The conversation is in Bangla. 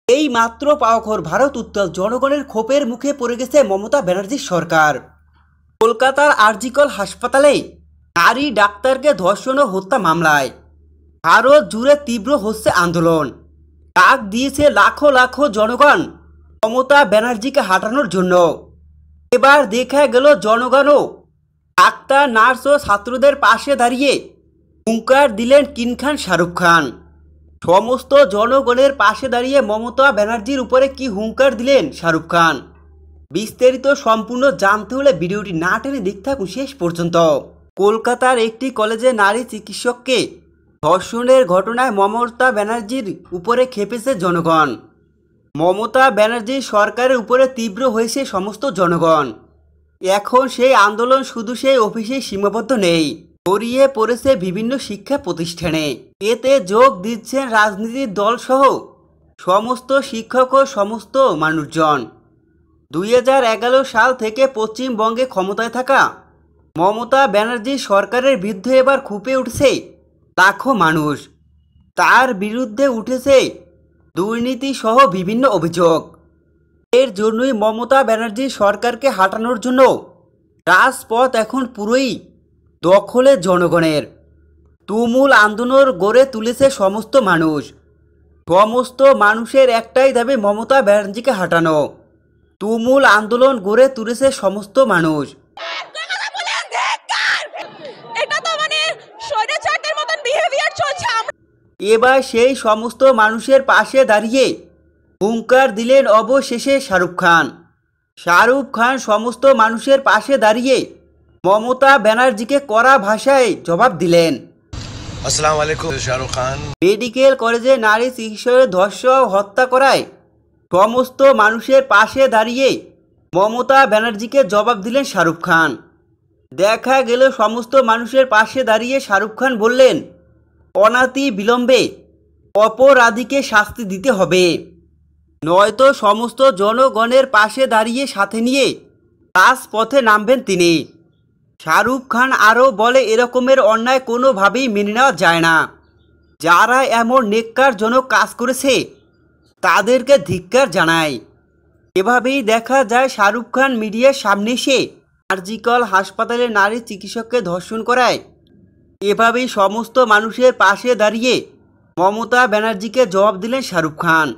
এই মাত্র পাওয়া খবর, ভারত উত্তাল, জনগণের ক্ষোভের মুখে পড়ে গেছে মমতা ব্যানার্জির সরকার। কলকাতার আরজিকর হাসপাতালে নারী ডাক্তারকে ধর্ষণ ও হত্যা মামলায় ভারত জুড়ে তীব্র হচ্ছে আন্দোলন। ডাক দিয়েছে লাখো লাখো জনগণ মমতা ব্যানার্জিকে হাঁটানোর জন্য। এবার দেখা গেল জনগণও ডাক্তার, নার্স ও ছাত্রদের পাশে দাঁড়িয়ে হুঙ্কার দিলেন কিং খান শাহরুখ খান। সমস্ত জনগণের পাশে দাঁড়িয়ে মমতা ব্যানার্জির উপরে কি হুঙ্কার দিলেন শাহরুখ খান, বিস্তারিত সম্পূর্ণ জানতে হলে ভিডিওটি না টেনে দেখতে থাকুন শেষ পর্যন্ত। কলকাতার একটি কলেজে নারী চিকিৎসককে ধর্ষণের ঘটনায় মমতা ব্যানার্জির উপরে ক্ষেপেছে জনগণ। মমতা ব্যানার্জির সরকারের উপরে তীব্র হয়েছে সমস্ত জনগণ। এখন সেই আন্দোলন শুধু সেই অফিসে সীমাবদ্ধ নেই, ছড়িয়ে পড়েছে বিভিন্ন শিক্ষা প্রতিষ্ঠানে। এতে যোগ দিচ্ছেন রাজনীতির দলসহ সমস্ত শিক্ষক ও সমস্ত মানুষজন। 2011 সাল থেকে পশ্চিমবঙ্গে ক্ষমতায় থাকা মমতা ব্যানার্জির সরকারের বিরুদ্ধে এবার ক্ষোভে উঠছে লাখো মানুষ। তার বিরুদ্ধে উঠেছে দুর্নীতি সহ বিভিন্ন অভিযোগ। এর জন্যই মমতা ব্যানার্জির সরকারকে হাঁটানোর জন্য রাজপথ এখন পুরোই দখলে জনগণের। তুমুল আন্দোলন গড়ে তুলেছে সমস্ত মানুষ। সমস্ত মানুষের একটাই দাবি, মমতা ব্যানার্জিকে হাঁটানো। তুমুল আন্দোলন গড়ে তুলেছে সমস্ত মানুষ। এবার সেই সমস্ত মানুষের পাশে দাঁড়িয়ে হুঙ্কার দিলেন অবশেষে শাহরুখ খান। শাহরুখ খান সমস্ত মানুষের পাশে দাঁড়িয়ে মমতা ব্যানার্জিকে কড়া ভাষায় জবাব দিলেন। আসসালামু আলাইকুম। শাহরুখ খান মেডিকেল কলেজে নারী চিকিৎসকের ধর্ষণ ও হত্যা করায় সমস্ত মানুষের পাশে দাঁড়িয়ে মমতা ব্যানার্জিকে জবাব দিলেন শাহরুখ খান। দেখা গেল সমস্ত মানুষের পাশে দাঁড়িয়ে শাহরুখ খান বললেন, অনাতি বিলম্বে অপরাধীকে শাস্তি দিতে হবে, নয়তো সমস্ত জনগণের পাশে দাঁড়িয়ে সাথে নিয়ে রাজপথে নামবেন তিনি। শাহরুখ খান আরও বলে, এরকমের অন্যায় কোনোভাবেই মেনে নেওয়া যায় না। যারা এমন নেক্কারজনক কাজ করেছে তাদেরকে ধিক্কার জানায়। এভাবেই দেখা যায় শাহরুখ খান মিডিয়ার সামনে এসে আরজিকর হাসপাতালে নারী চিকিৎসককে ধর্ষণ করায় এভাবেই সমস্ত মানুষের পাশে দাঁড়িয়ে মমতা ব্যানার্জিকে জবাব দিলেন শাহরুখ খান।